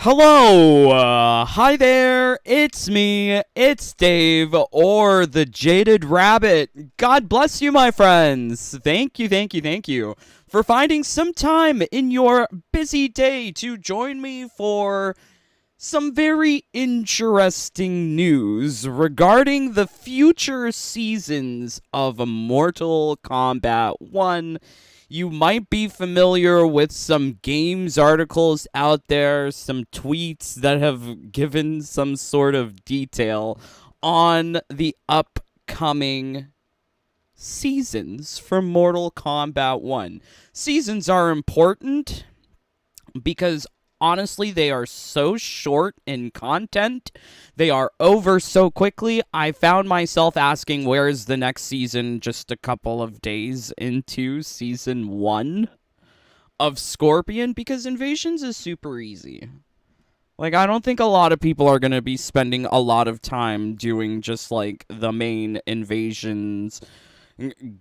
Hello, hi there, it's me, it's Dave, or the Jaded Rabbit. God bless you, my friends. Thank you for finding some time in your busy day to join me for some very interesting news regarding the future seasons of Mortal Kombat 1. You might be familiar with some games articles out there, some tweets that have given some sort of detail on the upcoming seasons for Mortal Kombat 1. Seasons are important because honestly, they are so short in content. They are over so quickly. I found myself asking, where is the next season just a couple of days into season 1 of Scorpion? Because Invasions is super easy. Like, I don't think a lot of people are going to be spending a lot of time doing just, like, the main invasions,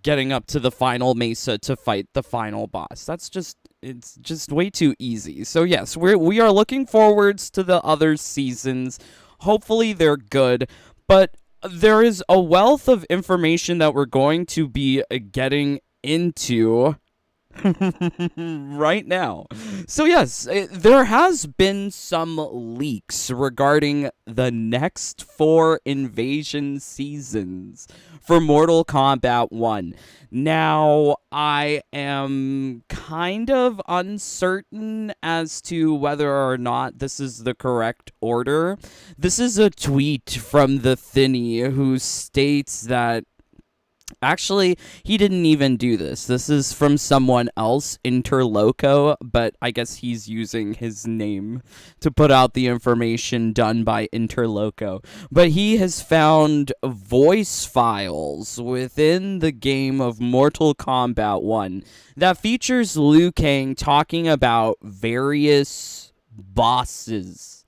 getting up to the final mesa to fight the final boss. It's just way too easy. So yes, we are looking forwards to the other seasons. Hopefully they're good, but there is a wealth of information that we're going to be getting into right now. So yes, there has been some leaks regarding the next 4 invasion seasons for Mortal Kombat 1. Now, I am kind of uncertain as to whether or not this is the correct order. This is a tweet from the Thinny who states that actually, he didn't even do this. This is from someone else, Interloco, but I guess he's using his name to put out the information done by Interloco. But he has found voice files within the game of Mortal Kombat 1 that features Liu Kang talking about various bosses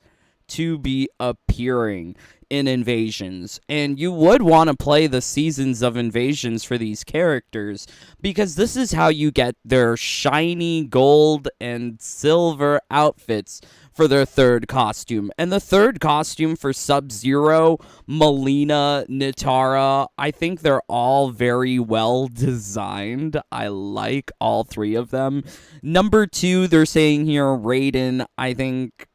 to be appearing in Invasions, and you would want to play the Seasons of Invasions for these characters, because this is how you get their shiny gold and silver outfits for their third costume. And the third costume for Sub-Zero, Melina, Nitara, I think they're all very well designed. I like all 3 of them. Number 2, they're saying here, Raiden, I think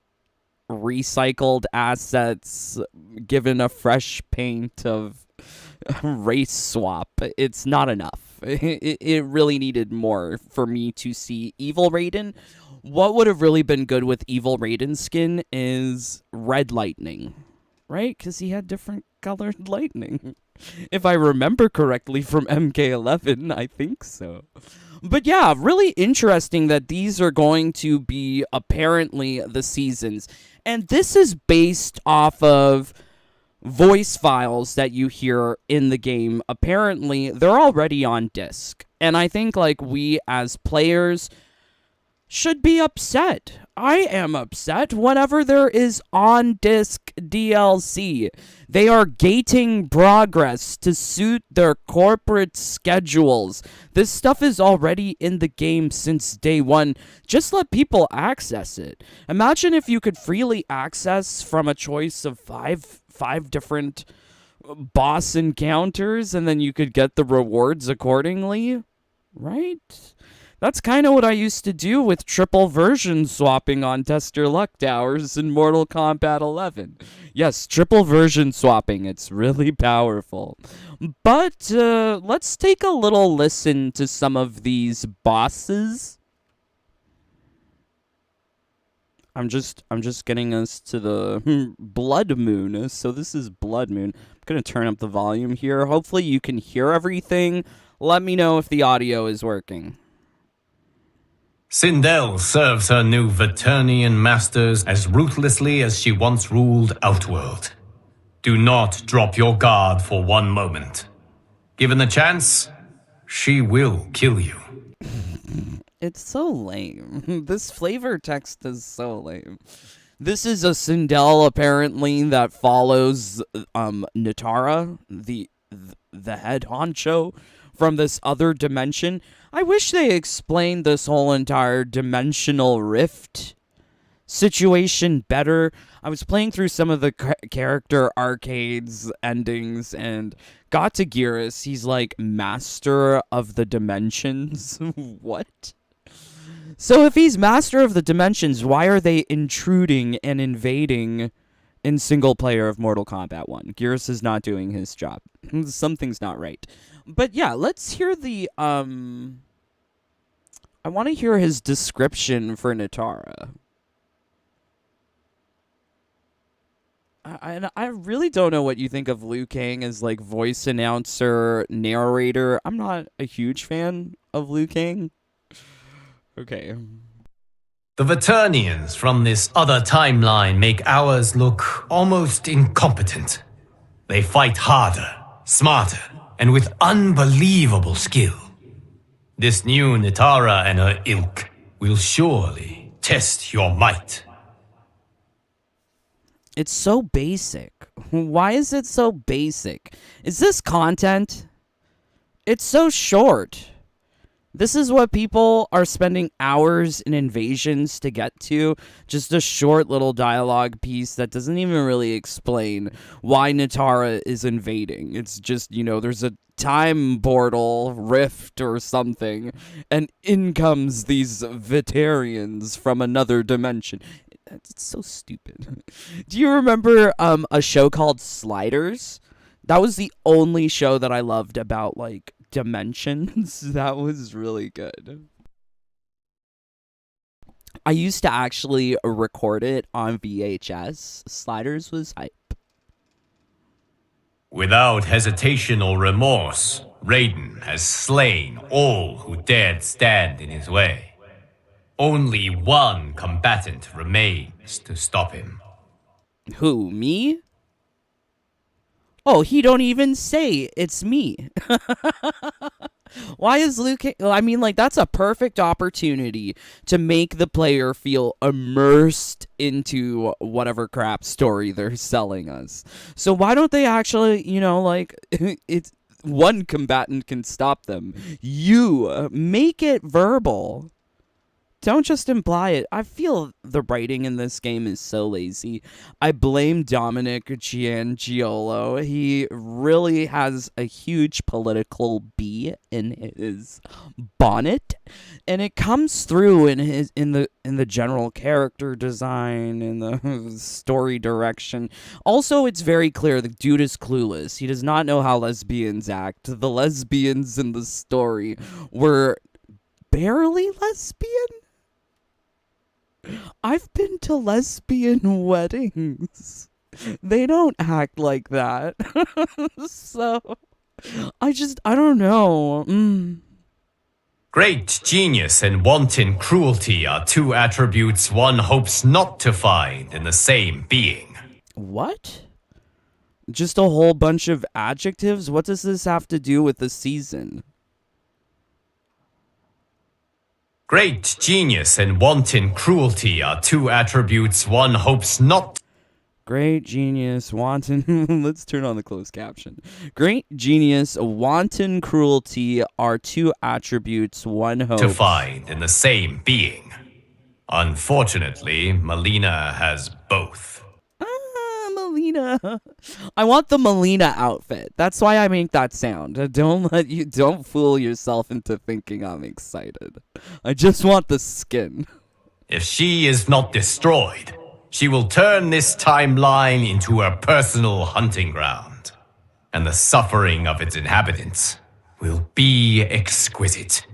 recycled assets given a fresh paint of race swap. It's not enough. It really needed more for me to see Evil Raiden. What would have really been good with Evil Raiden's skin is red lightning, right? Because he had different colored lightning. If I remember correctly from MK11, I think so. But yeah, really interesting that these are going to be apparently the seasons. And this is based off of voice files that you hear in the game. Apparently, they're already on disc. And I think, like, we as players should be upset. I am upset whenever there is on-disc DLC. They are gating progress to suit their corporate schedules. This stuff is already in the game since day 1. Just let people access it. Imagine if you could freely access from a choice of five different boss encounters, and then you could get the rewards accordingly, right? That's kind of what I used to do with triple version swapping on Tester Luck Towers in Mortal Kombat 11. Yes, triple version swapping. It's really powerful. But let's take a little listen to some of these bosses. I'm just getting us to the Blood Moon. So this is Blood Moon. I'm going to turn up the volume here. Hopefully you can hear everything. Let me know if the audio is working. Sindel serves her new Vaternian masters as ruthlessly as she once ruled Outworld. Do not drop your guard for one moment. Given the chance, she will kill you. It's so lame. This flavor text is so lame. This is a Sindel, apparently, that follows Nitara, the head honcho from this other dimension. I wish they explained this whole entire dimensional rift situation better. I was playing through some of the character arcades endings and got to Geras. He's like master of the dimensions. What? So if he's master of the dimensions, why are they intruding and invading in single player of Mortal Kombat 1? Geras is not doing his job. Something's not right. But yeah, let's hear the I want to hear his description for Nitara. I really don't know what you think of Liu Kang as like voice announcer, narrator. I'm not a huge fan of Liu Kang. Okay. The Veternians from this other timeline make ours look almost incompetent. They fight harder, smarter, and with unbelievable skill. This new Nitara and her ilk will surely test your might. It's so basic. Why is it so basic? Is this content? It's so short. This is what people are spending hours in Invasions to get to. Just a short little dialogue piece that doesn't even really explain why Nitara is invading. It's just, you know, there's a time portal rift or something, and in comes these Vetarians from another dimension. It's so stupid. Do you remember a show called Sliders? That was the only show that I loved about, like, dimensions. That was really good. I used to actually record it on VHS. Sliders was hype. Without hesitation or remorse, Raiden has slain all who dared stand in his way. Only one combatant remains to stop him. Who, me? Oh, he don't even say it's me. Why is Liu Kang? I mean, like, that's a perfect opportunity to make the player feel immersed into whatever crap story they're selling us. So why don't they actually, you know, like, it's one combatant can stop them. You make it verbal. Don't just imply it. I feel the writing in this game is so lazy. I blame Dominic Giangiolo. He really has a huge political bee in his bonnet, and it comes through in the general character design and the story direction. Also, it's very clear the dude is clueless. He does not know how lesbians act. The lesbians in the story were barely lesbian. I've been to lesbian weddings. They don't act like that. So, I don't know. Great genius and wanton cruelty are two attributes one hopes not to find in the same being. What? Just a whole bunch of adjectives? What does this have to do with the season? Great genius and wanton cruelty are two attributes one hopes not. Great genius, wanton. Let's turn on the closed caption. Great genius, wanton cruelty are two attributes one hopes to find in the same being. Unfortunately, Melina has both. Melina. I want the Melina outfit. That's why I make that sound. Don't fool yourself into thinking I'm excited. I just want the skin. If she is not destroyed, she will turn this timeline into her personal hunting ground, and the suffering of its inhabitants will be exquisite.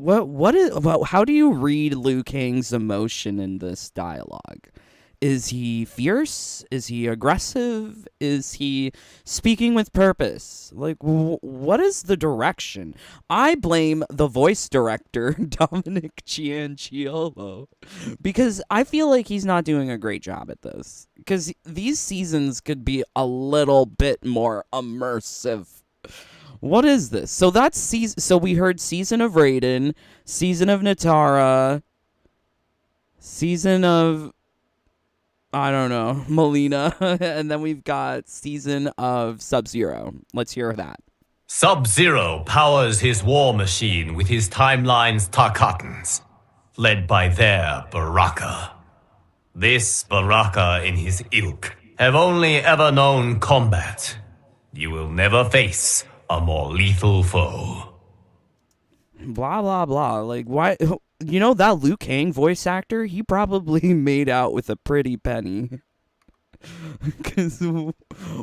How do you read Liu Kang's emotion in this dialogue? Is he fierce? Is he aggressive? Is he speaking with purpose? Like, what is the direction? I blame the voice director, Dominic Giangiolo, because I feel like he's not doing a great job at this. Because these seasons could be a little bit more immersive. What is this? So that's so we heard Season of Raiden, Season of Nitara, Season of, I don't know, Melina, and then we've got Season of Sub-Zero. Let's hear that. Sub-Zero powers his war machine with his timeline's Tarkatans. led by their Baraka. This Baraka and his ilk have only ever known combat. You will never face a more lethal foe. Blah, blah, blah. Like, why? You know, that Liu Kang voice actor, he probably made out with a pretty penny. Because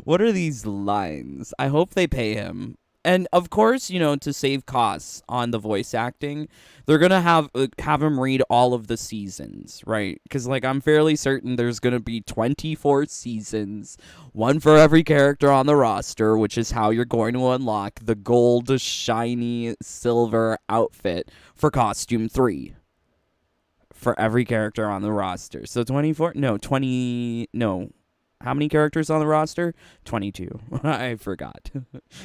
what are these lines? I hope they pay him. And of course, you know, to save costs on the voice acting, they're gonna have him read all of the seasons, right? Because like I'm fairly certain there's gonna be 24 seasons, one for every character on the roster, which is how you're going to unlock the gold, shiny, silver outfit for costume 3 for every character on the roster. So 24, no, 20, no. How many characters on the roster? 22. I forgot.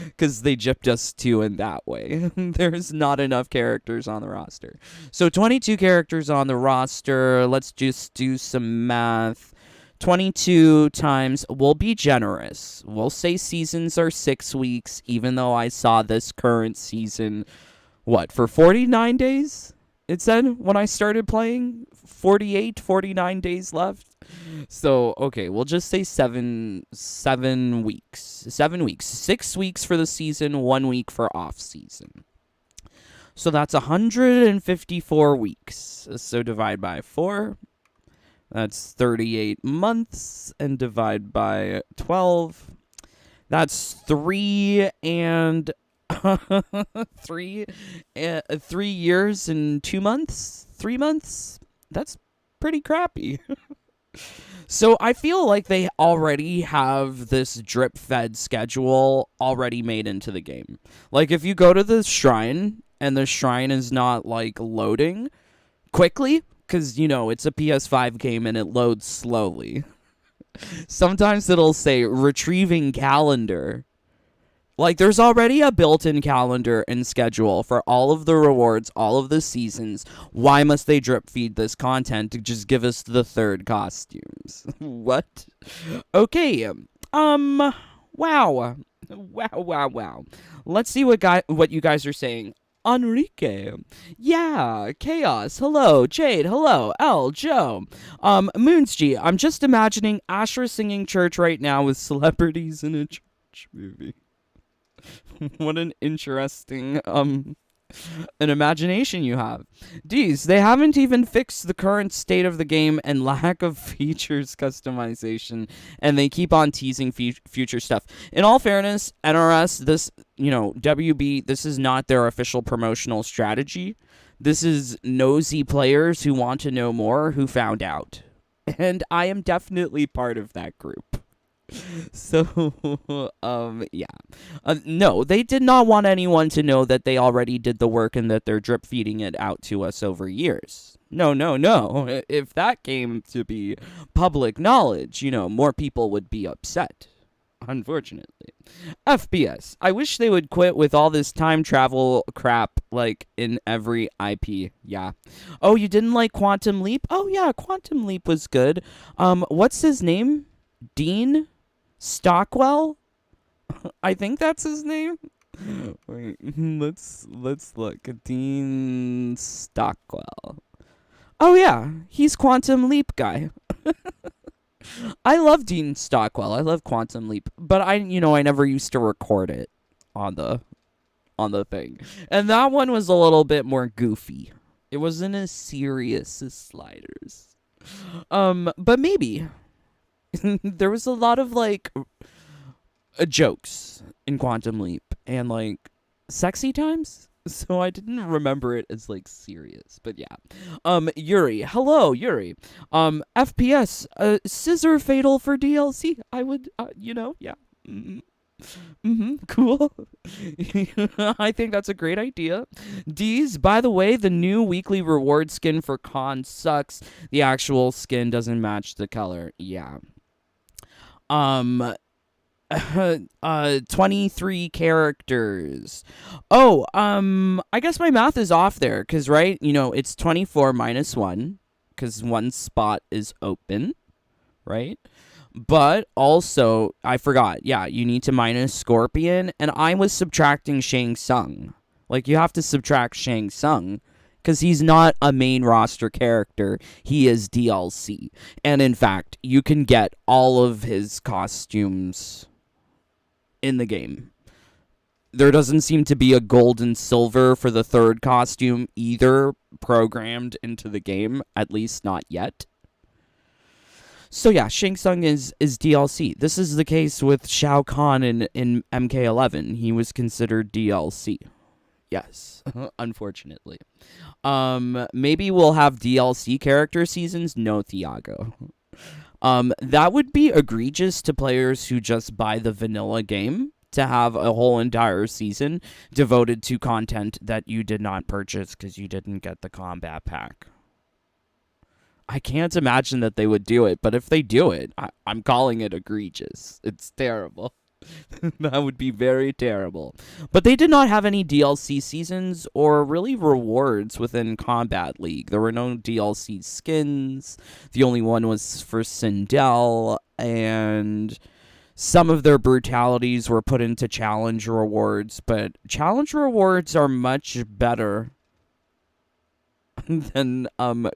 Because they gypped us 2 in that way. There's not enough characters on the roster. So 22 characters on the roster. Let's just do some math. 22 times, we'll be generous. We'll say seasons are 6 weeks, even though I saw this current season, for 49 days? It said when I started playing, 49 days left. So, okay, we'll just say 7 weeks. 7 weeks. 6 weeks for the season, 1 week for off season. So that's 154 weeks. So divide by 4. That's 38 months. And divide by 12. That's 3 and 3 years and 2 months. 3 months. That's pretty crappy. So I feel like they already have this drip-fed schedule already made into the game. Like, if you go to the shrine, and the shrine is not, like, loading quickly, because, you know, it's a PS5 game and it loads slowly. Sometimes it'll say, retrieving calendar. Like, there's already a built-in calendar and schedule for all of the rewards, all of the seasons. Why must they drip feed this content to just give us the third costumes? What? Okay. Wow. Wow. Let's see what you guys are saying. Enrique. Yeah. Chaos. Hello. Jade. Hello. L. Joe. Moonsg. I'm just imagining Asher singing church right now with celebrities in a church movie. What an interesting an imagination you have. D's, they haven't even fixed the current state of the game and lack of features customization, and they keep on teasing future stuff. In all fairness, NRS, this, you know, WB, this is not their official promotional strategy. This is nosy players who want to know more who found out. And I am definitely part of that group. So, yeah. No, they did not want anyone to know that they already did the work and that they're drip feeding it out to us over years. No. If that came to be public knowledge, you know, more people would be upset. Unfortunately. FPS. I wish they would quit with all this time travel crap, like, in every IP. Yeah. Oh, you didn't like Quantum Leap? Oh, yeah, Quantum Leap was good. What's his name? Dean Stockwell? I think that's his name. Wait, let's look. Dean Stockwell. Oh yeah, he's Quantum Leap guy. I love Dean Stockwell. I love Quantum Leap, but I never used to record it on the thing. And that one was a little bit more goofy. It wasn't as serious as Sliders. But maybe there was a lot of like jokes in Quantum Leap and like sexy times, so I didn't remember it as like serious. But yeah. Yuri, hello Yuri. FPS, scissor fatal for DLC. I would, yeah. Cool. I think that's a great idea. D's, by the way, the new weekly reward skin for Con sucks. The actual skin doesn't match the color. Yeah. 23 characters. Oh, I guess my math is off there, cause right, it's 24 minus 1, cause one spot is open, right? But also, I forgot, yeah, you need to minus Scorpion, and I was subtracting Shang Tsung. Like, you have to subtract Shang Tsung because he's not a main roster character. He is DLC. And in fact, you can get all of his costumes in the game. There doesn't seem to be a gold and silver for the third costume either programmed into the game, at least not yet. So yeah, Shang Tsung is DLC. This is the case with Shao Kahn in MK11. He was considered DLC. Yes, unfortunately. Maybe we'll have DLC character seasons. No, Thiago. That would be egregious to players who just buy the vanilla game, to have a whole entire season devoted to content that you did not purchase because you didn't get the combat pack. I can't imagine that they would do it, but if they do it, I'm calling it egregious. It's terrible. That would be very terrible. But they did not have any DLC seasons or really rewards within Combat League. There were no DLC skins. The only one was for Sindel, and some of their brutalities were put into challenge rewards, but challenge rewards are much better than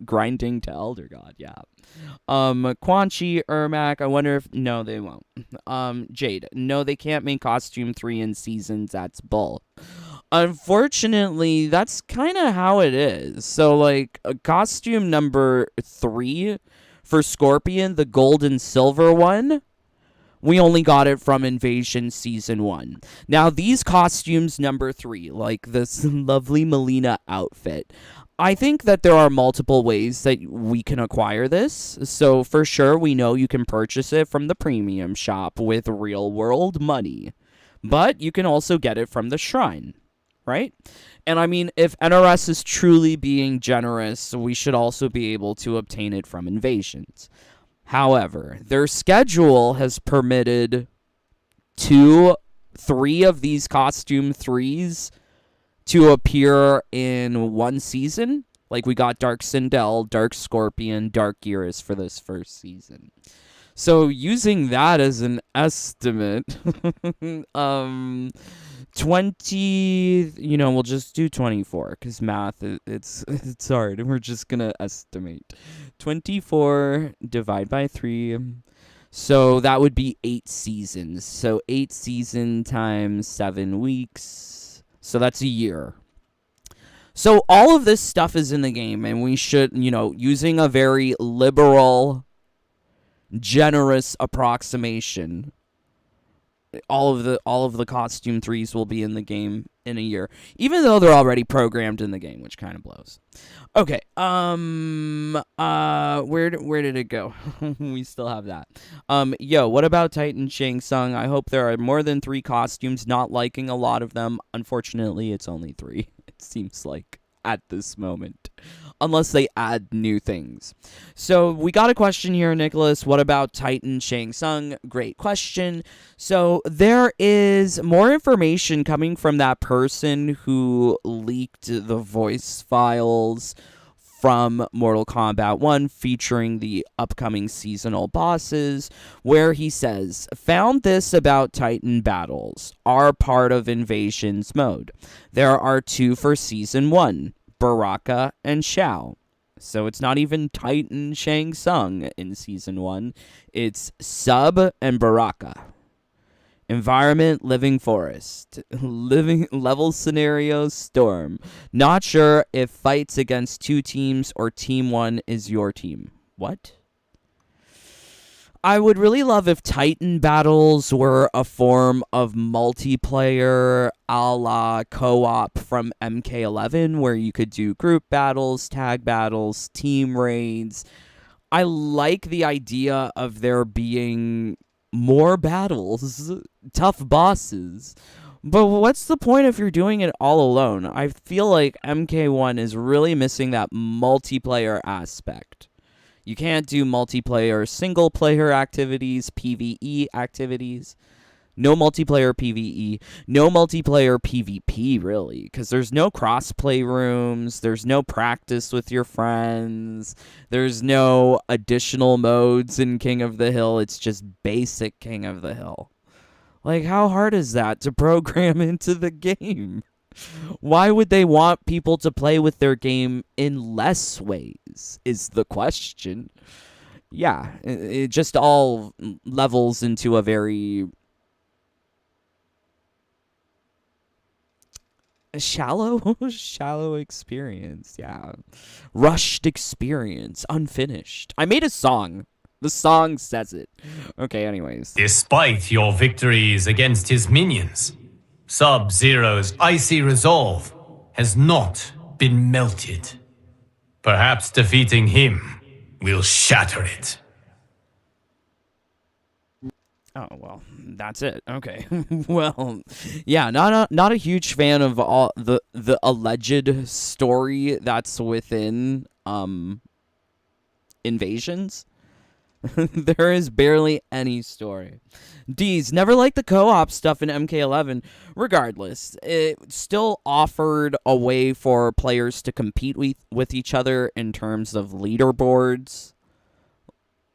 grinding to Elder God. Yeah. Quan Chi, Ermac, I wonder if no, they won't. Jade, no, they can't make costume 3 in seasons. That's bull. Unfortunately, that's kind of how it is. So like costume number 3 for Scorpion, the gold and silver one, we only got it from Invasion Season 1. Now, these costumes, number 3, like this lovely Melina outfit, I think that there are multiple ways that we can acquire this. So, for sure, we know you can purchase it from the premium shop with real-world money. But you can also get it from the shrine, right? And I mean, if NRS is truly being generous, we should also be able to obtain it from Invasions. However, their schedule has permitted 3 of these costume 3s to appear in one season. Like we got Dark Sindel, Dark Scorpion, Dark Geras for this first season. So using that as an estimate, 20, we'll just do 24 because math, it's hard. We're just going to estimate. 24 divide by 3. So that would be 8 seasons. So 8 seasons times 7 weeks. So that's a year. So all of this stuff is in the game, and we should, using a very liberal, generous approximation, all of the costume 3s will be in the game in a year, even though they're already programmed in the game, which kind of blows. Okay, where did it go? We still have that. What about Titan Shang Tsung? I hope there are more than 3 costumes. Not liking a lot of them. Unfortunately, it's only 3. It seems like at this moment, unless they add new things. So we got a question here, Nicholas. What about Titan Shang Tsung? Great question. So there is more information coming from that person who leaked the voice files from Mortal Kombat 1 featuring the upcoming seasonal bosses, where he says, found this about Titan battles are part of Invasions mode. There are 2 for Season 1, Baraka and Shao. So it's not even Titan Shang Tsung in Season 1. It's Sub and Baraka. Environment, living forest. Living level scenario, storm. Not sure if fights against 2 teams or team 1 is your team. What? I would really love if Titan battles were a form of multiplayer a la co-op from MK11, where you could do group battles, tag battles, team raids. I like the idea of there being more battles, tough bosses. But what's the point if you're doing it all alone? I feel like MK1 is really missing that multiplayer aspect. You can't do multiplayer single-player activities, PvE activities. No multiplayer PvE. No multiplayer PvP, really. Because there's no cross-play rooms. There's no practice with your friends. There's no additional modes in King of the Hill. It's just basic King of the Hill. Like, how hard is that to program into the game? Why would they want people to play with their game in less ways is the question. Yeah, it just all levels into a very shallow experience. Yeah. Rushed experience, unfinished. I made a song. The song says it. Okay, anyways. Despite your victories against his minions, Sub-Zero's icy resolve has not been melted. Perhaps defeating him will shatter it. Oh, well, that's it. Okay. Well, yeah, not a huge fan of all the alleged story that's within Invasions. There is barely any story. D's never liked the co-op stuff in MK11. Regardless, it still offered a way for players to compete with each other in terms of leaderboards.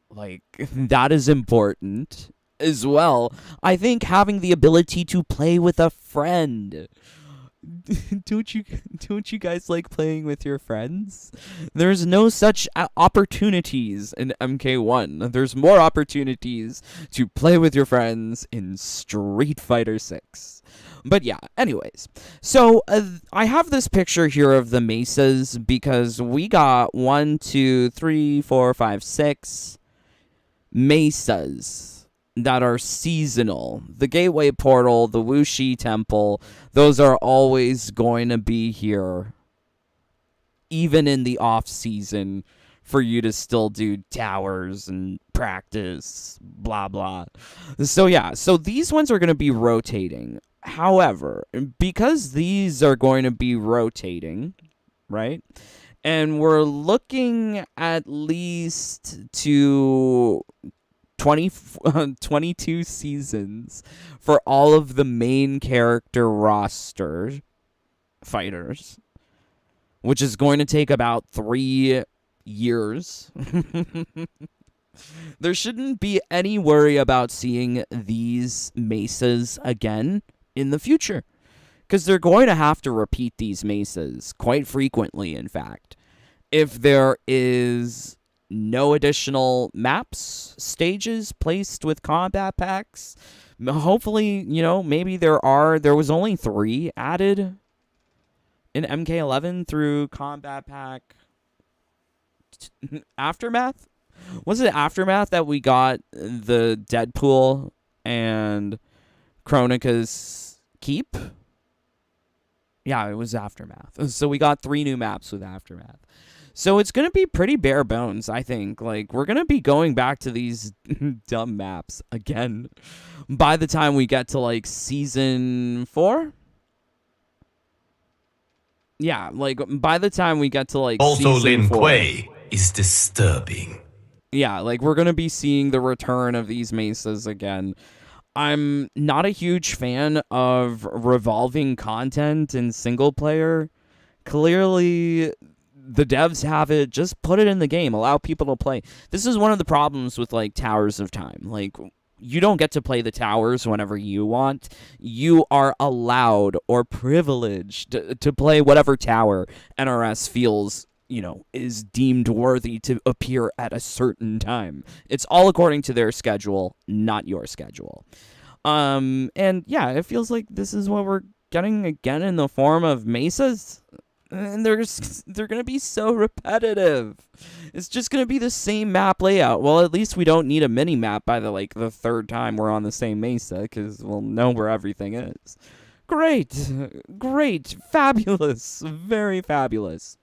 Like, that is important as well. I think having the ability to play with a friend. Don't you guys like playing with your friends? There's no such opportunities in MK1. There's more opportunities to play with your friends in Street Fighter 6. But yeah, anyways. So I have this picture here of the mesas because we got 1, 2, 3, 4, 5, 6 mesas that are seasonal. The Gateway Portal, the Wuxi Temple, those are always going to be here, even in the off season, for you to still do towers and practice, blah, blah. So yeah, so these ones are going to be rotating. However, because these are going to be rotating, right? And we're looking at least to 22 seasons for all of the main character roster fighters, which is going to take about 3 years. There shouldn't be any worry about seeing these mesas again in the future, because they're going to have to repeat these mesas quite frequently, in fact. If there is no additional maps, stages placed with combat packs. Hopefully, maybe there was only 3 added in MK11 through combat pack Aftermath. Was it Aftermath that we got the Deadpool and Kronika's Keep? Yeah, it was Aftermath. So we got 3 new maps with Aftermath. So it's going to be pretty bare bones, I think. Like, we're going to be going back to these dumb maps again by the time we get to, like, Season 4? Yeah, like, by the time we get to, like, Also, Season Lin 4. Kuei is disturbing. Yeah, like, we're going to be seeing the return of these mesas again. I'm not a huge fan of revolving content in single player. Clearly, the devs have it. Just put it in the game. Allow people to play. This is one of the problems with, like, Towers of Time. Like, you don't get to play the towers whenever you want. You are allowed or privileged to play whatever tower NRS feels, is deemed worthy to appear at a certain time. It's all according to their schedule, not your schedule. And yeah, it feels like this is what we're getting again in the form of mesas. And they're going to be so repetitive. It's just going to be the same map layout. Well, at least we don't need a mini map by the 3rd time we're on the same mesa, because we'll know where everything is. Great, fabulous, very fabulous.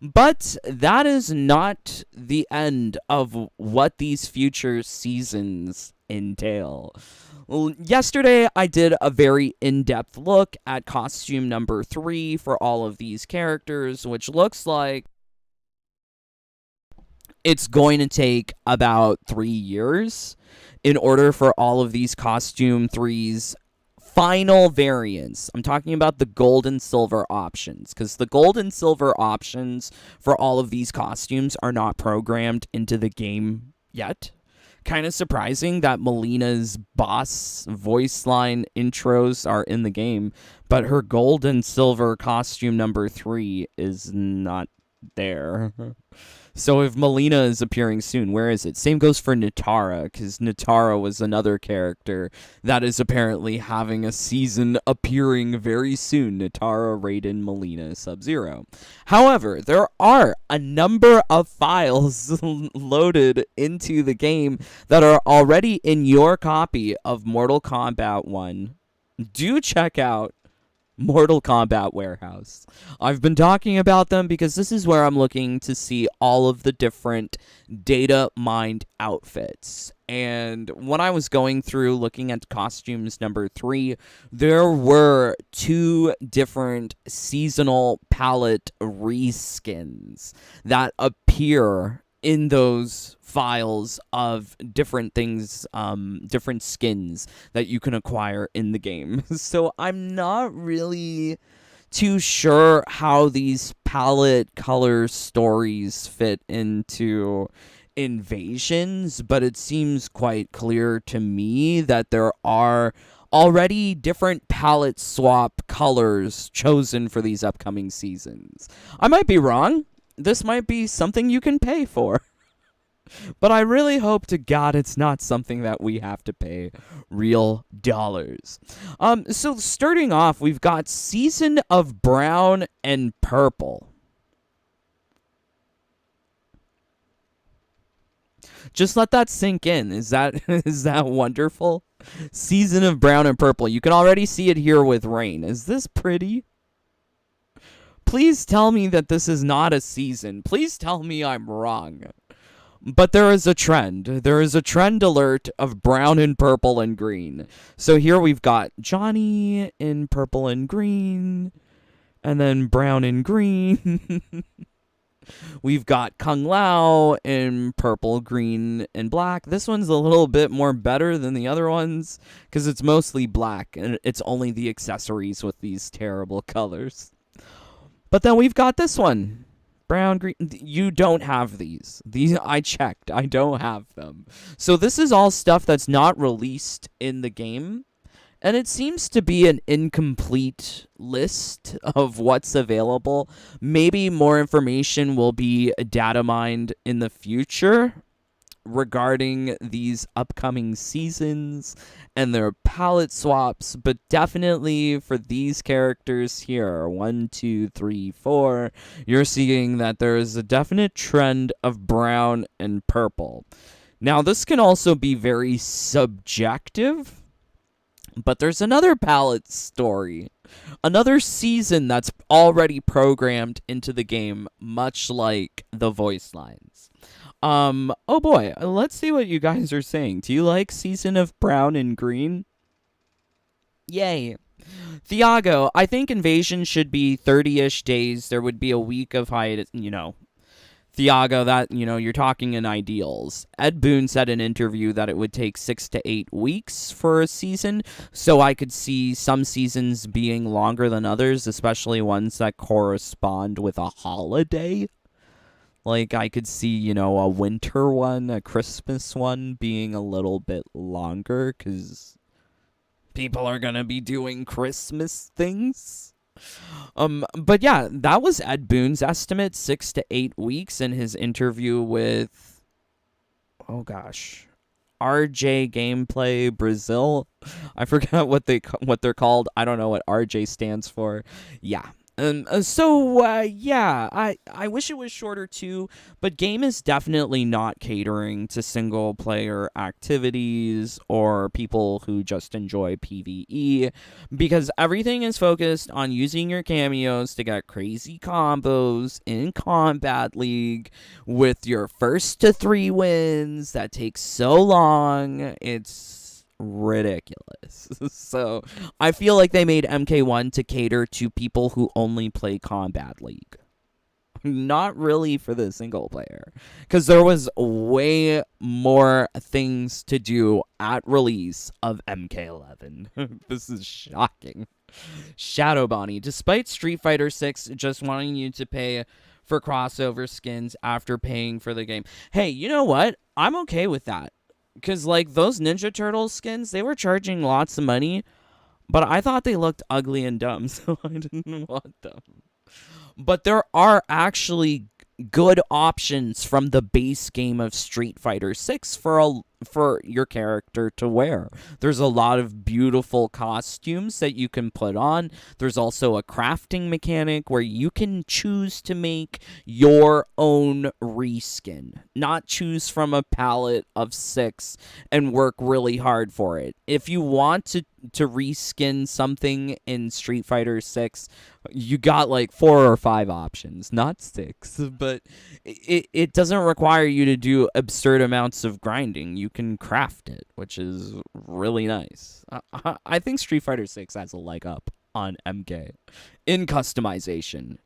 But that is not the end of what these future seasons entail. Yesterday, I did a very in-depth look at costume number 3 for all of these characters, which looks like it's going to take about 3 years in order for all of these costume 3's final variants. I'm talking about the gold and silver options, because the gold and silver options for all of these costumes are not programmed into the game yet. Kind of surprising that Melina's boss voice line intros are in the game, but her gold and silver costume number 3 is not there. So if Melina is appearing soon, where is it? Same goes for Nitara, because Nitara was another character that is apparently having a season appearing very soon. Nitara, Raiden, Melina, Sub-Zero. However, there are a number of files loaded into the game that are already in your copy of Mortal Kombat 1. Do check out Mortal Kombat Warehouse. I've been talking about them because this is where I'm looking to see all of the different data mined outfits. And when I was going through looking at costumes number 3, there were 2 different seasonal palette reskins that appear in those files of different things, different skins that you can acquire in the game. So I'm not really too sure how these palette color stories fit into Invasions, but it seems quite clear to me that there are already different palette swap colors chosen for these upcoming seasons. I might be wrong. This might be something you can pay for. But I really hope to God it's not something that we have to pay real dollars. So starting off, we've got Season of Brown and Purple. Just let that sink in. Is that wonderful? Season of Brown and Purple. You can already see it here with Rain. Is this pretty? Please tell me that this is not a season. Please tell me I'm wrong. But there is a trend. There is a trend alert of brown and purple and green. So here we've got Johnny in purple and green, and then brown and green. We've got Kung Lao in purple, green, and black. This one's a little bit more better than the other ones because it's mostly black, and it's only the accessories with these terrible colors. But then we've got this one. Brown, green. You don't have these. These I checked. I don't have them. So this is all stuff that's not released in the game. And it seems to be an incomplete list of what's available. Maybe more information will be data mined in the future regarding these upcoming seasons and their palette swaps, but definitely for these characters here, 1, 2, 3, 4, you're seeing that there is a definite trend of brown and purple. Now, this can also be very subjective, but there's another palette story, another season that's already programmed into the game, much like the voice lines. Oh boy, let's see what you guys are saying. Do you like Season of Brown and Green? Yay. Thiago, I think Invasion should be 30-ish days. There would be a week of hiatus, Thiago, that, you're talking in ideals. Ed Boon said in an interview that it would take 6 to 8 weeks for a season, so I could see some seasons being longer than others, especially ones that correspond with a holiday. Like, I could see, a winter one, a Christmas one being a little bit longer, because people are going to be doing Christmas things. But yeah, that was Ed Boon's estimate, 6 to 8 weeks in his interview with, RJ Gameplay Brazil. I forgot what they're called. I don't know what RJ stands for. Yeah. I wish it was shorter too, but game is definitely not catering to single player activities or people who just enjoy PvE, because everything is focused on using your cameos to get crazy combos in Combat League with your first to 3 wins that takes so long. It's ridiculous. So I feel like they made MK1 to cater to people who only play Combat League, not really for the single player, because there was way more things to do at release of MK11. This is shocking. Shadow Bonnie, despite Street Fighter 6 just wanting you to pay for crossover skins after paying for the game, hey, you know what? I'm okay with that. Because, those Ninja Turtle skins, they were charging lots of money. But I thought they looked ugly and dumb, so I didn't want them. But there are actually good options from the base game of Street Fighter 6 for your character to wear. There's a lot of beautiful costumes that you can put on. There's also a crafting mechanic where you can choose to make your own reskin, not choose from a palette of 6 and work really hard for it. If you want to reskin something in Street Fighter 6, you got like 4 or 5 options, not 6, but it doesn't require you to do absurd amounts of grinding. You can craft it, which is really nice. I think Street Fighter 6 has a leg up on MK in customization.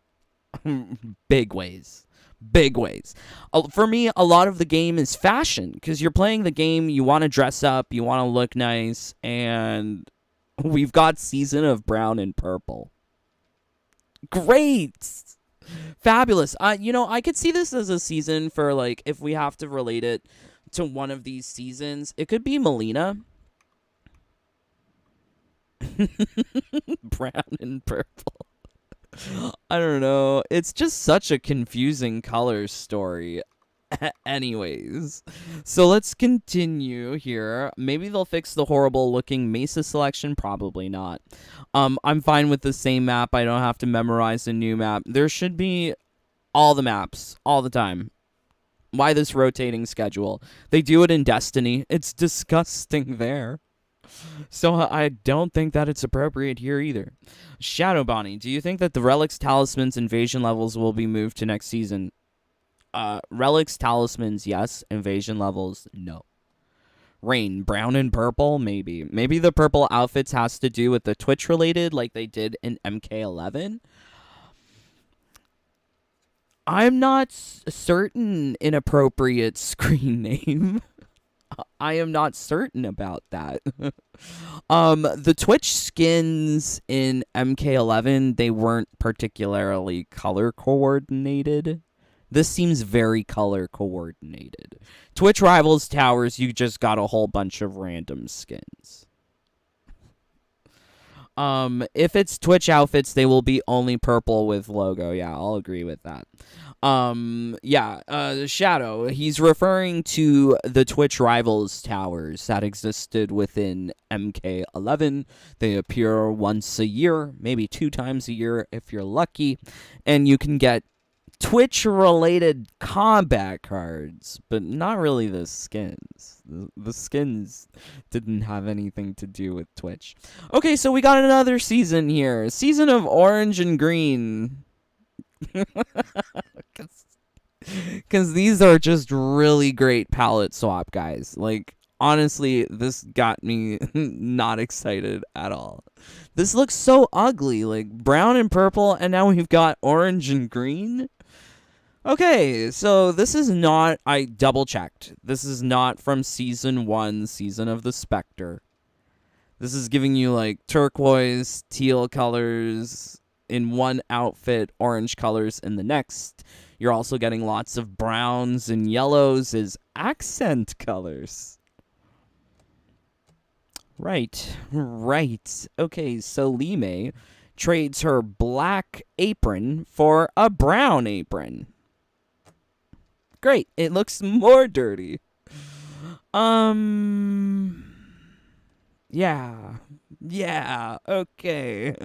Big ways. Big ways. For me, a lot of the game is fashion, because you're playing the game, you want to dress up, you want to look nice, and we've got Season of Brown and Purple. Great. Fabulous. I could see this as a season for, like, if we have to relate it to one of these seasons, it could be Melina. Brown and purple. I don't know. It's just such a confusing color story. Anyways, so let's continue here. Maybe they'll fix the horrible looking mesa selection. Probably not. I'm fine with the same map. I don't have to memorize a new map. There should be all the maps all the time. Why this rotating schedule? They do it in Destiny. It's disgusting there. So I don't think that it's appropriate here either. Shadow Bonnie, do you think that the relics, talismans, invasion levels will be moved to next season? Relics, talismans, yes. Invasion levels, no. Rain, brown and purple, maybe. Maybe the purple outfits has to do with the Twitch related, like they did in MK11. I'm not certain inappropriate screen name. I am not certain about that. The Twitch skins in MK11, they weren't particularly color coordinated. This seems very color coordinated. Twitch Rivals Towers, you just got a whole bunch of random skins. If it's Twitch outfits, they will be only purple with logo. Yeah, I'll agree with that. Shadow, he's referring to the Twitch Rivals towers that existed within MK11. They appear once a year, maybe 2 times a year if you're lucky, and you can get Twitch-related combat cards, but not really the skins. The skins didn't have anything to do with Twitch. Okay, so we got another season here. Season of Orange and Green. Because these are just really great palette swap, guys. Like, honestly, this got me not excited at all. This looks so ugly. Like, brown and purple, and now we've got orange and green. Okay, so this is not... I double-checked. This is not from Season 1, Season of the Spectre. This is giving you, like, turquoise, teal colors in one outfit, orange colors in the next. You're also getting lots of browns and yellows as accent colors. Right. Okay, so Lime trades her black apron for a brown apron. Great. It looks more dirty. Yeah. Okay.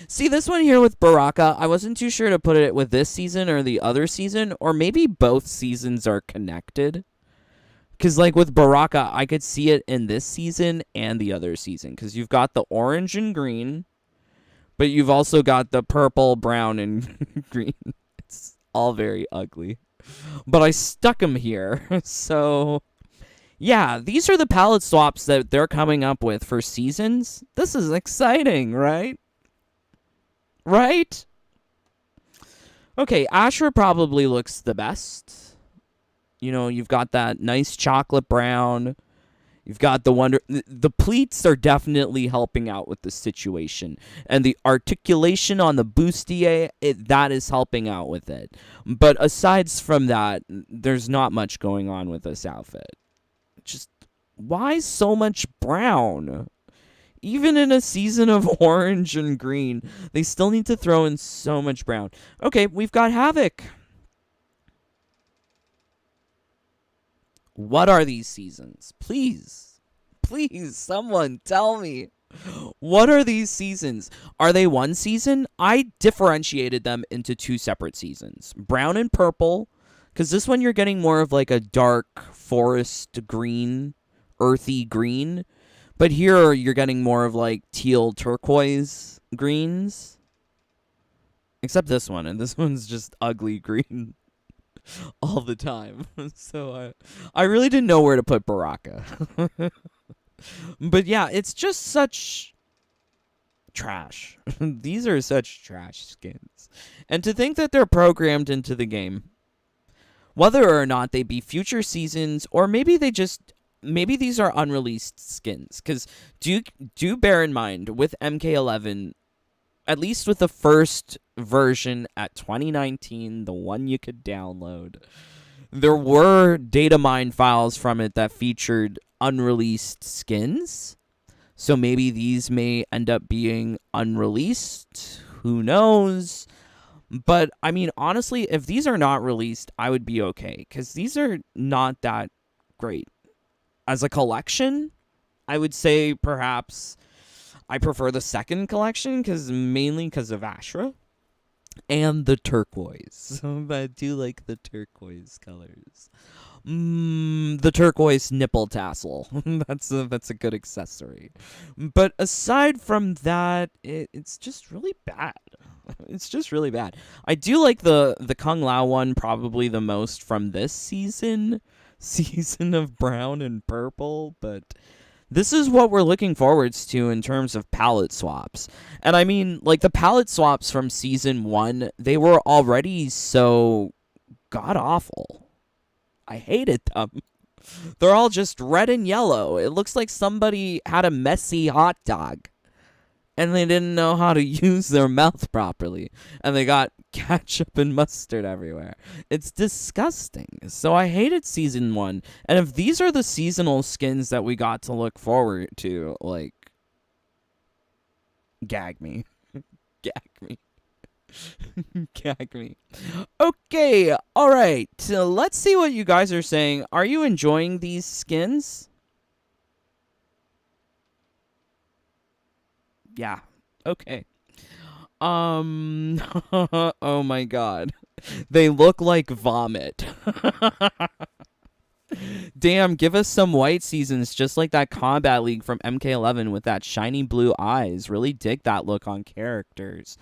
See, this one here with Baraka, I wasn't too sure to put it with this season or the other season, or maybe both seasons are connected. Because, like, with Baraka, I could see it in this season and the other season. Because you've got the orange and green, but you've also got the purple, brown, and green. It's all very ugly. But I stuck them here, so... Yeah, these are the palette swaps that they're coming up with for seasons. This is exciting, right? Right? Okay, Ashra probably looks the best. You know, you've got that nice chocolate brown. You've got the pleats are definitely helping out with the situation. And the articulation on the bustier, that is helping out with it. But aside from that, there's not much going on with this outfit. Just, why so much brown? Even in a season of orange and green, they still need to throw in so much brown. Okay, we've got Havoc. What are these seasons? Please, someone tell me. What are these seasons? Are they one season? I differentiated them into two separate seasons. Brown and purple, because this one you're getting more of like a dark forest green, earthy green. But here you're getting more of like teal turquoise greens. Except this one, and this one's just ugly green all the time. So I really didn't know where to put Baraka. But yeah, it's just such trash. These are such trash skins. And to think that they're programmed into the game, whether or not they be future seasons, or maybe these are unreleased skins. Because do bear in mind, with MK11, at least with the first version at 2019, the one you could download, there were data mine files from it that featured unreleased skins. So maybe these may end up being unreleased. Who knows? But, I mean, honestly, if these are not released, I would be okay. Because these are not that great. As a collection, I would say perhaps I prefer the second collection, mainly because of Ashra. And the turquoise. I do like the turquoise colors. The turquoise nipple tassel. That's a good accessory. But aside from that, it's just really bad. It's just really bad. I do like the Kung Lao one probably the most from this season of brown and purple, but this is what we're looking forwards to in terms of palette swaps. And I mean, like, the palette swaps from season 1, they were already so god-awful. I hated them. They're all just red and yellow. It looks like somebody had a messy hot dog, and they didn't know how to use their mouth properly, and they got ketchup and mustard everywhere. It's disgusting. So I hated season 1. And if these are the seasonal skins that we got to look forward to, like, gag me. Gag me. Gag me. Okay, alright. Let's see what you guys are saying. Are you enjoying these skins? Yeah. Okay. Oh my god. They look like vomit. Damn, give us some white seasons just like that Combat League from MK11 with that shiny blue eyes. Really dig that look on characters.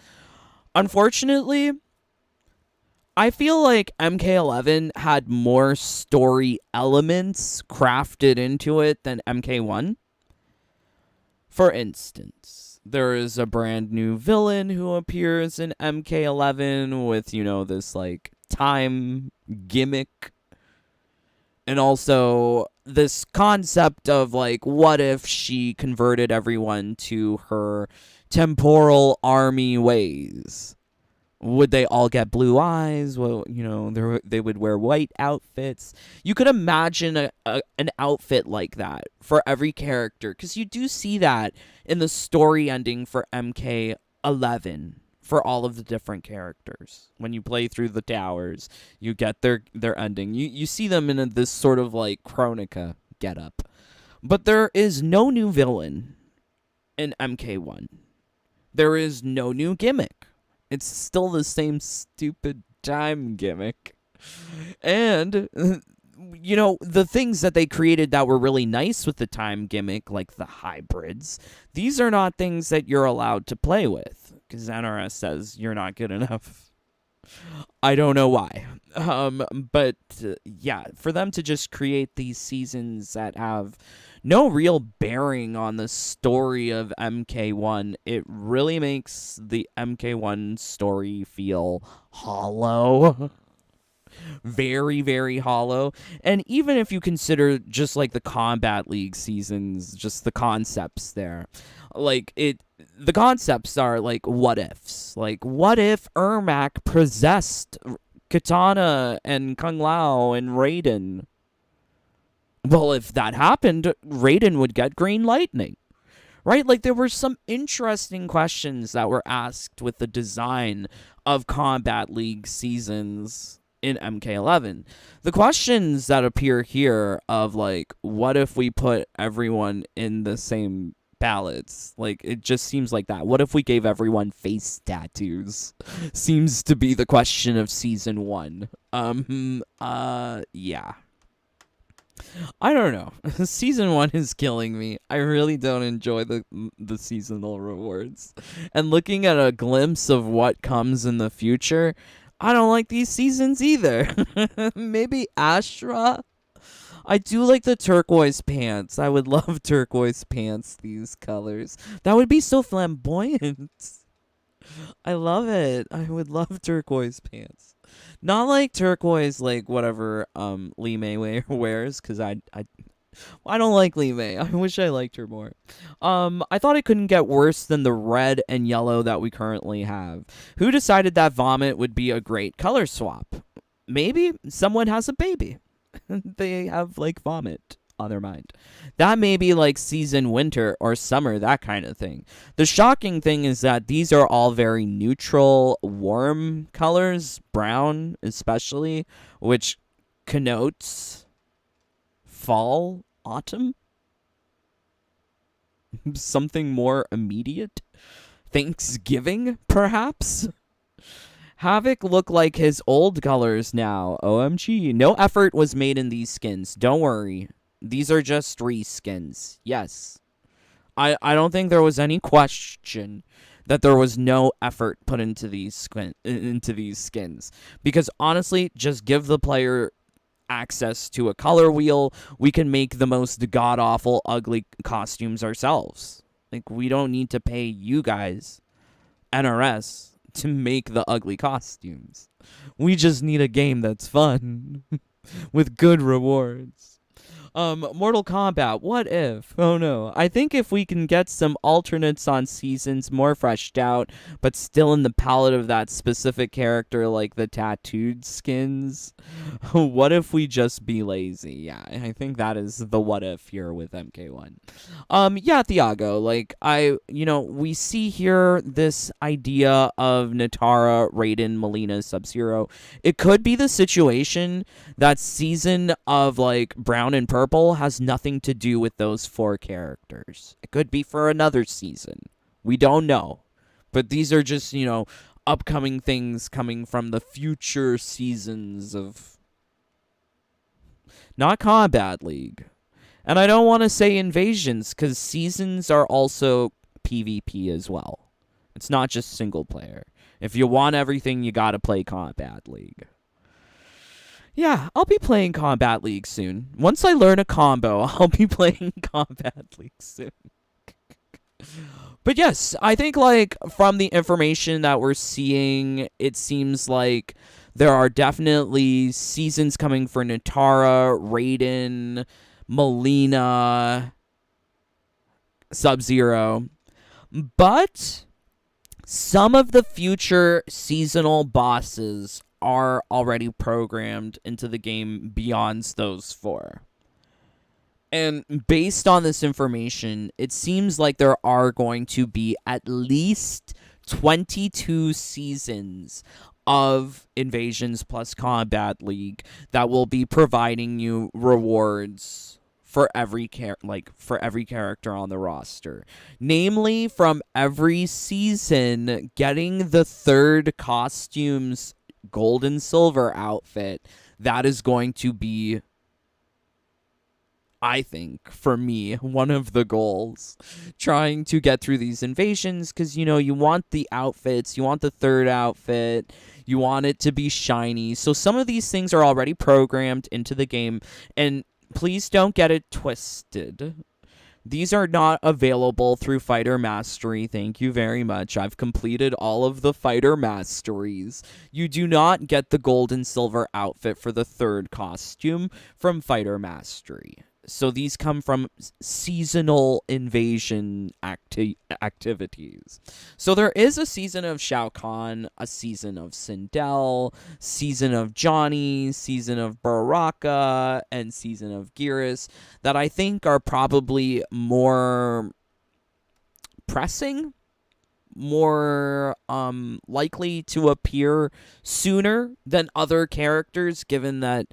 Unfortunately, I feel like MK11 had more story elements crafted into it than MK1. For instance, there is a brand new villain who appears in MK11 with, you know, this, like, time gimmick. And also this concept of, like, what if she converted everyone to her temporal army ways? Would they all get blue eyes? Well, you know, they would wear white outfits. You could imagine an outfit like that for every character, because you do see that in the story ending for MK11 for all of the different characters. When you play through the towers, you get their ending. You see them in this sort of like Chronica getup. But there is no new villain in MK1. There is no new gimmick. It's still the same stupid time gimmick. And, you know, the things that they created that were really nice with the time gimmick, like the hybrids, these are not things that you're allowed to play with, because NRS says you're not good enough. I don't know why. But, yeah, for them to just create these seasons that have no real bearing on the story of MK1, it really makes the MK1 story feel hollow. Very, very hollow. And even if you consider just like the Combat League seasons, just the concepts there, like the concepts are like what ifs. Like, what if Ermac possessed Katana and Kung Lao and Raiden? Well, if that happened, Raiden would get green lightning. right? Like, there were some interesting questions that were asked with the design of Combat League Seasons in MK11. The questions that appear here of, like, what if we put everyone in the same ballots? Like, it just seems like that. What if we gave everyone face tattoos? Seems to be the question of Season 1. Yeah. I don't know. Season 1 is killing me. I really don't enjoy the seasonal rewards. And looking at a glimpse of what comes in the future, I don't like these seasons either. Maybe Astra? I do like the turquoise pants. I would love turquoise pants, these colors. That would be so flamboyant. I love it. I would love turquoise pants. Not like turquoise, like whatever Lee May wears, because I don't like Lee May. I wish I liked her more. I thought it couldn't get worse than the red and yellow that we currently have. Who decided that vomit would be a great color swap? Maybe someone has a baby. They have like vomit on their mind. That may be like season winter or summer, that kind of thing. The shocking thing is that these are all very neutral, warm colors, brown especially, which connotes fall, autumn, something more immediate. Thanksgiving, perhaps? Havoc look like his old colors now. OMG. No effort was made in these skins. Don't worry. These are just reskins. Yes. I don't think there was any question that there was no effort put into these skins. Because honestly, just give the player access to a color wheel. We can make the most god-awful, ugly costumes ourselves. Like, we don't need to pay you guys, NRS, to make the ugly costumes. We just need a game that's fun with good rewards. Mortal Kombat, what if? Oh no. I think if we can get some alternates on seasons, more fleshed out, but still in the palette of that specific character, like the tattooed skins. What if we just be lazy? Yeah, I think that is the what if here with MK1. Yeah, Thiago, like, we see here this idea of Natara, Raiden, Melina, Sub-Zero. It could be the situation that season of, like, Brown and Purple has nothing to do with those 4 characters. It could be for another season. We don't know. But these are just, upcoming things coming from the future seasons of... not Combat League. And I don't want to say invasions, because seasons are also PvP as well. It's not just single player. If you want everything, you gotta play Combat League. Yeah, I'll be playing Combat League soon. Once I learn a combo, I'll be playing Combat League soon. But yes, I think, like, from the information that we're seeing, it seems like there are definitely seasons coming for Natara, Raiden, Melina, Sub-Zero. But some of the future seasonal bosses are already programmed into the game beyond those 4. And based on this information, it seems like there are going to be at least 22 seasons of Invasions plus Combat League that will be providing you rewards for every character on the roster. Namely, from every season, getting the 3rd costume's gold and silver outfit. That is going to be, I think, for me, one of the goals. Trying to get through these invasions, because, you want the outfits, you want the 3rd outfit, you want it to be shiny. So some of these things are already programmed into the game, and please don't get it twisted. These are not available through Fighter Mastery. Thank you very much. I've completed all of the Fighter Masteries. You do not get the gold and silver outfit for the 3rd costume from Fighter Mastery. So these come from seasonal invasion activities. So there is a season of Shao Kahn, a season of Sindel, season of Johnny, season of Baraka, and season of Geras that I think are probably more pressing, more likely to appear sooner than other characters, given that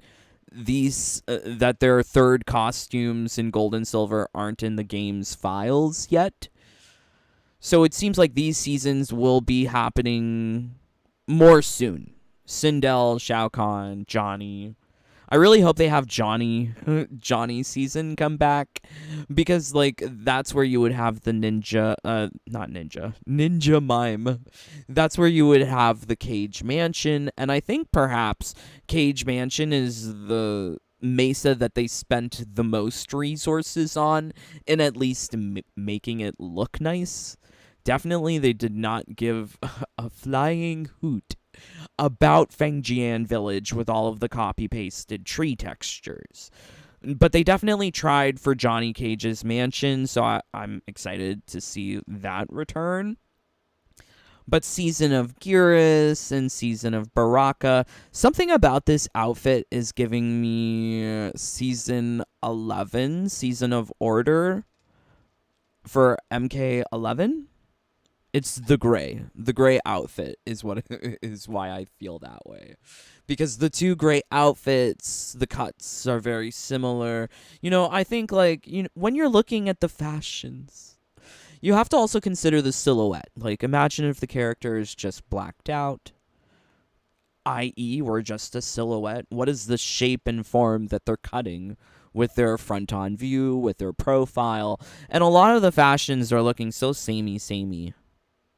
that their third costumes in Gold and Silver aren't in the game's files yet. So it seems like these seasons will be happening more soon. Sindel, Shao Kahn, Johnny. I really hope they have Johnny season come back, because like that's where you would have the ninja mime. That's where you would have the Cage Mansion, and I think perhaps Cage Mansion is the mesa that they spent the most resources on in at least making it look nice. Definitely they did not give a flying hoot about Fengjian Village with all of the copy-pasted tree textures. But they definitely tried for Johnny Cage's mansion, so I'm excited to see that return. But Season of Geras and Season of Baraka, something about this outfit is giving me Season 11, Season of Order for MK11. It's the gray. The gray outfit is what is why I feel that way. Because the two gray outfits, the cuts are very similar. You know, I think like when you're looking at the fashions, you have to also consider the silhouette. Like imagine if the character is just blacked out, i.e. we're just a silhouette. What is the shape and form that they're cutting with their front-on view, with their profile? And a lot of the fashions are looking so samey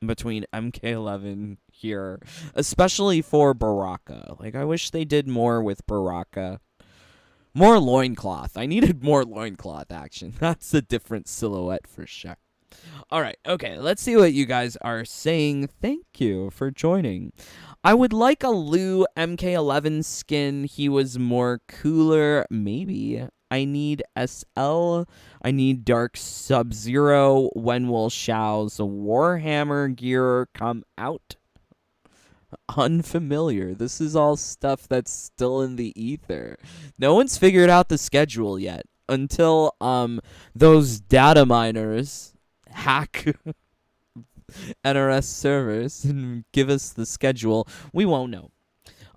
between MK11 here, especially for Baraka. Like, I wish they did more with Baraka. More loincloth. I needed more loincloth action. That's a different silhouette for sure. Alright, okay, let's see what you guys are saying. Thank you for joining. I would like a Liu MK11 skin. He was more cooler. Maybe. I need SL. I need Dark Sub-Zero. When will Shao's Warhammer gear come out? Unfamiliar. This is all stuff that's still in the ether. No one's figured out the schedule yet. Until those data miners hack NRS servers and give us the schedule, we won't know.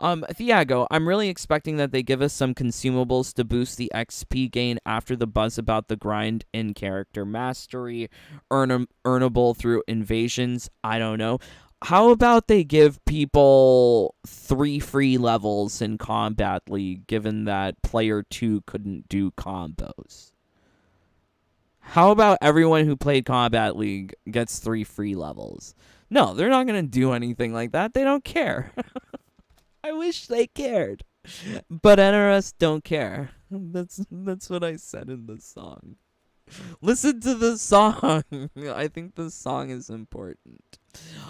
Thiago, I'm really expecting that they give us some consumables to boost the XP gain after the buzz about the grind in character mastery, earnable through invasions. I don't know. How about they give people 3 free levels in Combat League, given that player 2 couldn't do combos? How about everyone who played Combat League gets 3 free levels? No, they're not going to do anything like that. They don't care. I wish they cared. But NRS don't care. That's what I said in the song. Listen to the song. I think the song is important.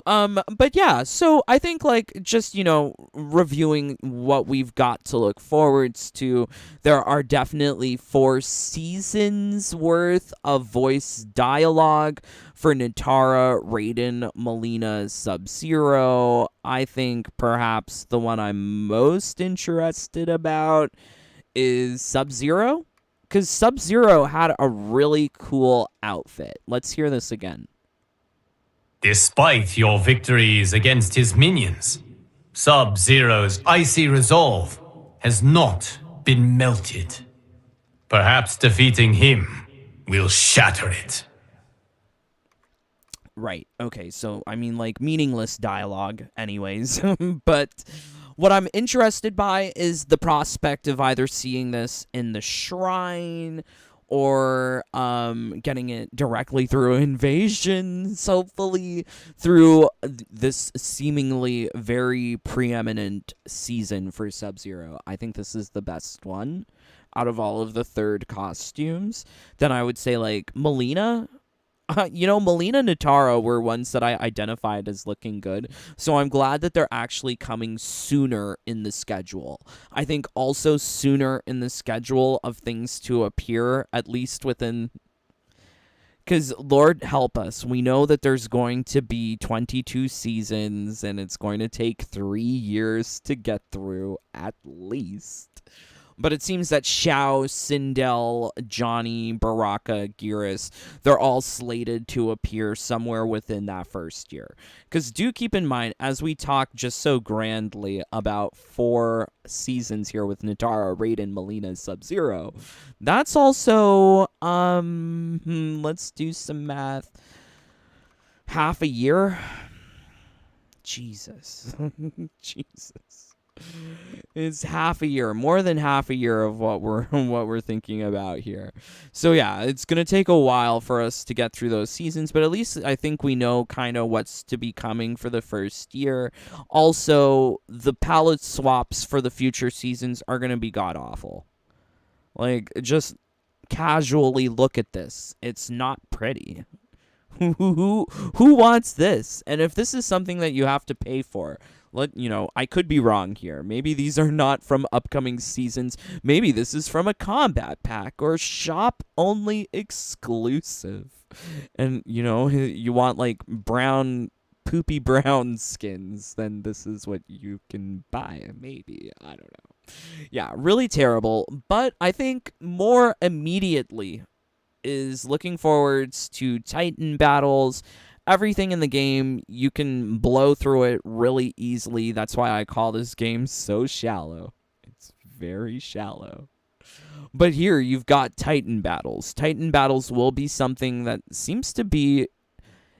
But yeah, so I think like just, reviewing what we've got to look forwards to, there are definitely 4 seasons worth of voice dialogue for Nitara, Raiden, Melina, Sub-Zero. I think perhaps the one I'm most interested about is Sub-Zero, because Sub-Zero had a really cool outfit. Let's hear this again. Despite your victories against his minions, Sub-Zero's icy resolve has not been melted. Perhaps defeating him will shatter it. Right, okay, so, I mean, like, meaningless dialogue anyways, but what I'm interested by is the prospect of either seeing this in the shrine or getting it directly through invasions, hopefully, through this seemingly very preeminent season for Sub-Zero. I think this is the best one out of all of the third costumes. Then I would say, like, Melina. Melina and Nitara were ones that I identified as looking good, so I'm glad that they're actually coming sooner in the schedule. I think also sooner in the schedule of things to appear, at least within... Because, Lord help us, we know that there's going to be 22 seasons, and it's going to take 3 years to get through, at least. But it seems that Shao, Sindel, Johnny, Baraka, Geras, they're all slated to appear somewhere within that first year. Because do keep in mind, as we talk just so grandly about 4 seasons here with Nitara, Raiden, Melina, Sub-Zero, that's also, let's do some math. Half a year? Jesus. Jesus. It's half a year, more than half a year of what we're thinking about here. So yeah, it's gonna take a while for us to get through those seasons, but at least I think we know kind of what's to be coming for the first year. Also, the palette swaps for the future seasons are gonna be god awful. Like, just casually look at this. It's not pretty. Who wants this? And if this is something that you have to pay for, I could be wrong here. Maybe these are not from upcoming seasons. Maybe this is from a combat pack or shop only exclusive. And you want like poopy brown skins, then this is what you can buy. Maybe, I don't know. Yeah, really terrible. But I think more immediately is looking forwards to Titan battles. Everything in the game, you can blow through it really easily. That's why I call this game so shallow. It's very shallow. But here, you've got Titan battles. Titan battles will be something that seems to be,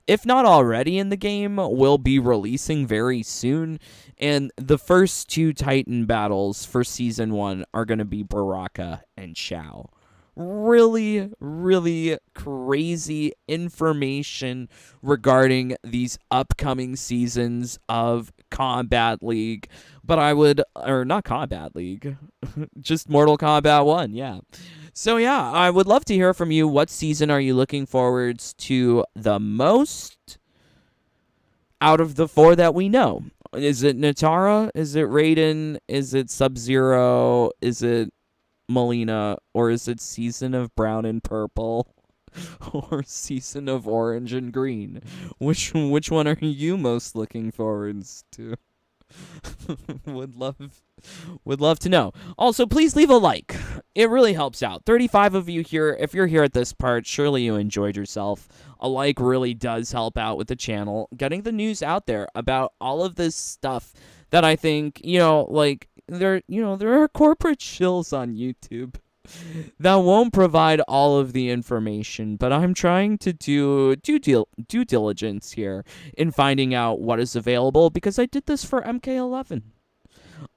if not already in the game, will be releasing very soon. And the first 2 Titan battles for Season 1 are going to be Baraka and Shao. Really, really crazy information regarding these upcoming seasons of Combat League. But not Combat League, just Mortal Kombat 1, yeah. So yeah, I would love to hear from you. What season are you looking forwards to the most out of the 4 that we know? Is it Nitara? Is it Raiden? Is it Sub-Zero? Is it Melina, or is it Season of Brown and Purple, or Season of Orange and Green? Which one are you most looking forwards to? would love to know. Also, please leave a like. It really helps out. 35 of you here. If you're here at this part, surely you enjoyed yourself. A like really does help out with the channel, getting the news out there about all of this stuff that I think, there are corporate shills on YouTube that won't provide all of the information, but I'm trying to do due diligence here in finding out what is available, because I did this for MK11.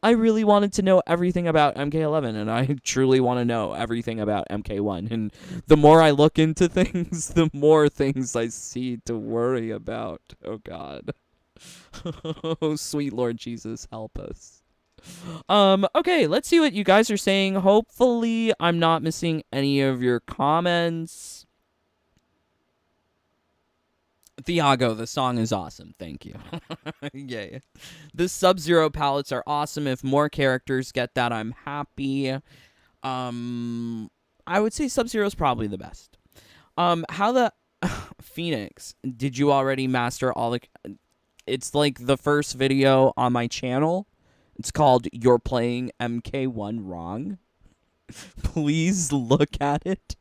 I really wanted to know everything about MK11, and I truly want to know everything about MK1. And the more I look into things, the more things I see to worry about. Oh God. Oh, sweet Lord Jesus, help us. Okay, let's see what you guys are saying. Hopefully, I'm not missing any of your comments. Thiago, the song is awesome. Thank you. Yay. The Sub-Zero palettes are awesome. If more characters get that, I'm happy. I would say Sub-Zero is probably the best. How the Phoenix, did you already master all the... It's like the first video on my channel. It's called You're Playing MK1 Wrong. Please look at it.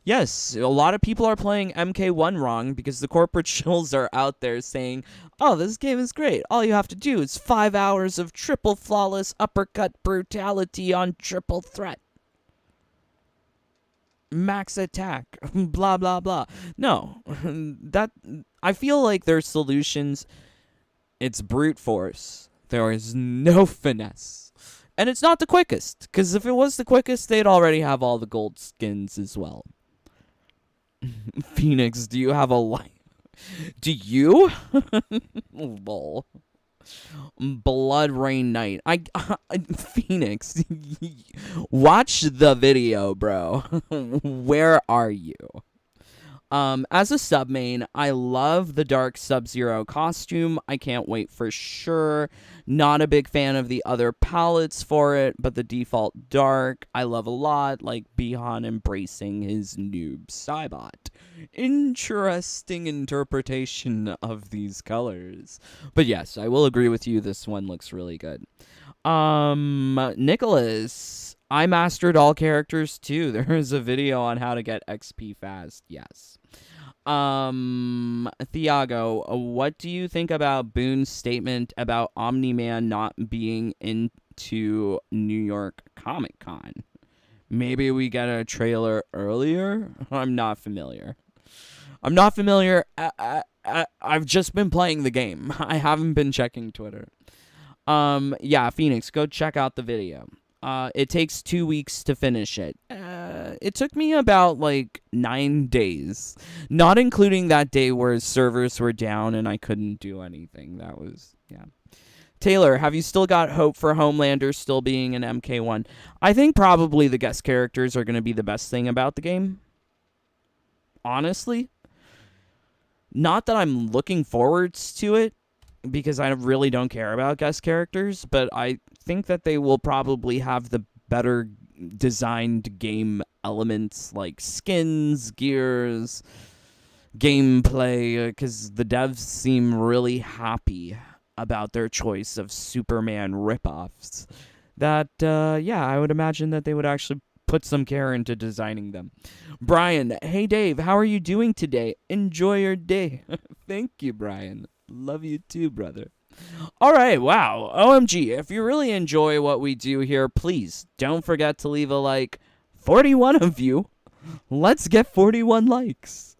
Yes, a lot of people are playing MK1 wrong because the corporate shills are out there saying, oh, this game is great. All you have to do is 5 hours of triple flawless uppercut brutality on triple threat. Max attack. Blah, blah, blah. No, I feel like their solutions, it's brute force. There is no finesse. And it's not the quickest, because if it was the quickest, they'd already have all the gold skins as well. Phoenix, do you have a life? Do you? Lol. Blood Rain Knight. Phoenix, watch the video, bro. Where are you? As a sub main, I love the dark Sub-Zero costume. I can't wait for sure. Not a big fan of the other palettes for it, but the default dark I love a lot, like Bihan embracing his noob Cybot. Interesting interpretation of these colors. But yes, I will agree with you, this one looks really good. Nicholas, I mastered all characters too. There is a video on how to get XP fast. Yes. Thiago, what do you think about Boone's statement about Omni-Man not being into New York Comic Con? Maybe we get a trailer earlier? I'm not familiar. I've just been playing the game. I haven't been checking Twitter. Yeah, Phoenix, go check out the video. It takes 2 weeks to finish it. It took me about 9 days, not including that day where servers were down and I couldn't do anything. That was, yeah. Taylor, have you still got hope for Homelander still being an MK1? I think probably the guest characters are going to be the best thing about the game. Honestly. Not that I'm looking forwards to it, because I really don't care about guest characters, but I think that they will probably have the better designed game elements like skins, gears, gameplay, because the devs seem really happy about their choice of Superman ripoffs. That, yeah, I would imagine that they would actually put some care into designing them. Brian, hey Dave, how are you doing today? Enjoy your day. Thank you, Brian. Love you too, brother. All right, wow. OMG, if you really enjoy what we do here, please don't forget to leave a like. 41 of you. Let's get 41 likes.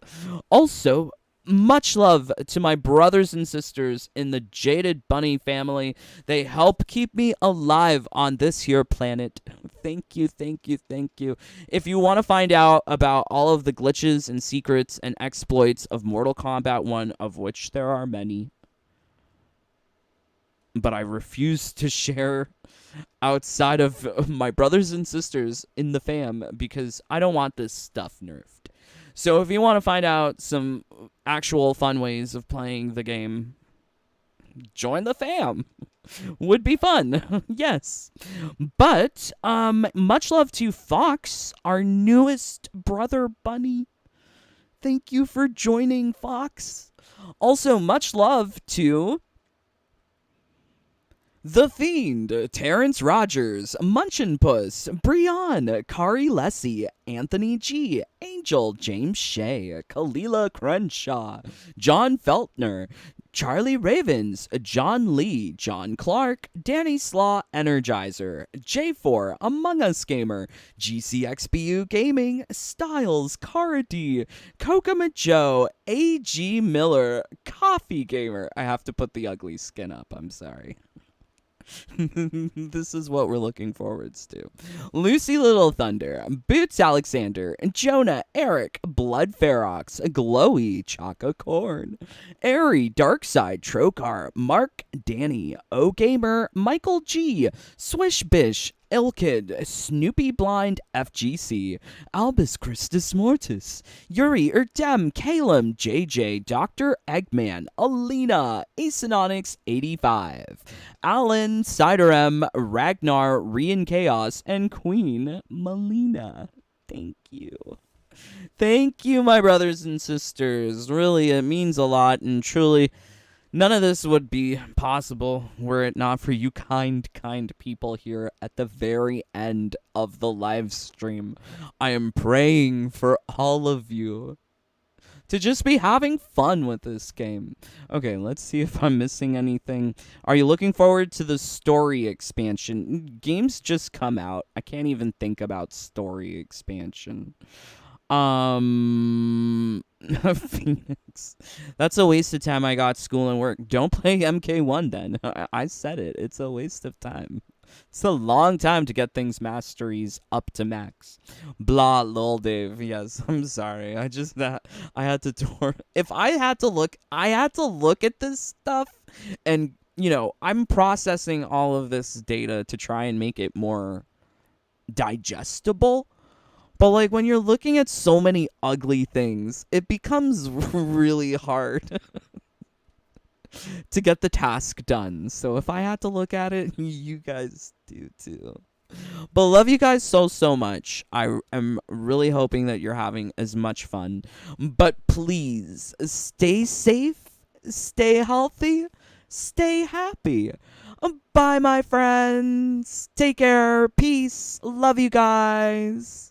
Also, much love to my brothers and sisters in the Jaded Bunny family. They help keep me alive on this here planet. Thank you, thank you, thank you. If you want to find out about all of the glitches and secrets and exploits of Mortal Kombat 1, of which there are many, but I refuse to share outside of my brothers and sisters in the fam because I don't want this stuff nerfed. So if you want to find out some actual fun ways of playing the game, join the fam. Would be fun. Yes. But much love to Fox, our newest brother bunny. Thank you for joining, Fox. Also, much love to The Fiend, Terrence Rogers, Munchin Puss, Brian, Kari Lessie, Anthony G, Angel, James Shea, Kalila Crenshaw, John Feltner, Charlie Ravens, John Lee, John Clark, Danny Slaw, Energizer, J4, Among Us Gamer, GCXBU Gaming, Styles, Cara D, Kokama Joe, AG Miller, Coffee Gamer. I have to put the ugly skin up, I'm sorry. This is what we're looking forwards to. Lucy Little Thunder, Boots Alexander, Jonah, Eric, Blood Ferox, Glowy, Chaka Corn, Airy, Darkside, Trokar, Mark, Danny, O Gamer, Michael G, Swish Bish, Ilkid, Snoopy Blind, FGC, Albus Christus Mortis, Yuri Erdem, Calum, JJ, Dr. Eggman, Alina, Acenonics 85, Alan, Cider M, Ragnar, Rian Chaos, and Queen Melina. Thank you. Thank you, my brothers and sisters. Really, it means a lot, and truly, none of this would be possible were it not for you kind people here at the very end of the live stream. I am praying for all of you to just be having fun with this game. Okay, let's see if I'm missing anything. Are you looking forward to the story expansion? Games just come out. I can't even think about story expansion. Phoenix. That's a waste of time. I got school and work. Don't play MK1 then. I said it. It's a waste of time. It's a long time to get things masteries up to max. Blah, lol, Dave. Yes, I'm sorry. I had to if I had to look at this stuff and, I'm processing all of this data to try and make it more digestible. But, when you're looking at so many ugly things, it becomes really hard to get the task done. So if I had to look at it, you guys do too. But love you guys so much. I am really hoping that you're having as much fun. But please, stay safe, stay healthy, stay happy. Bye, my friends. Take care. Peace. Love you guys.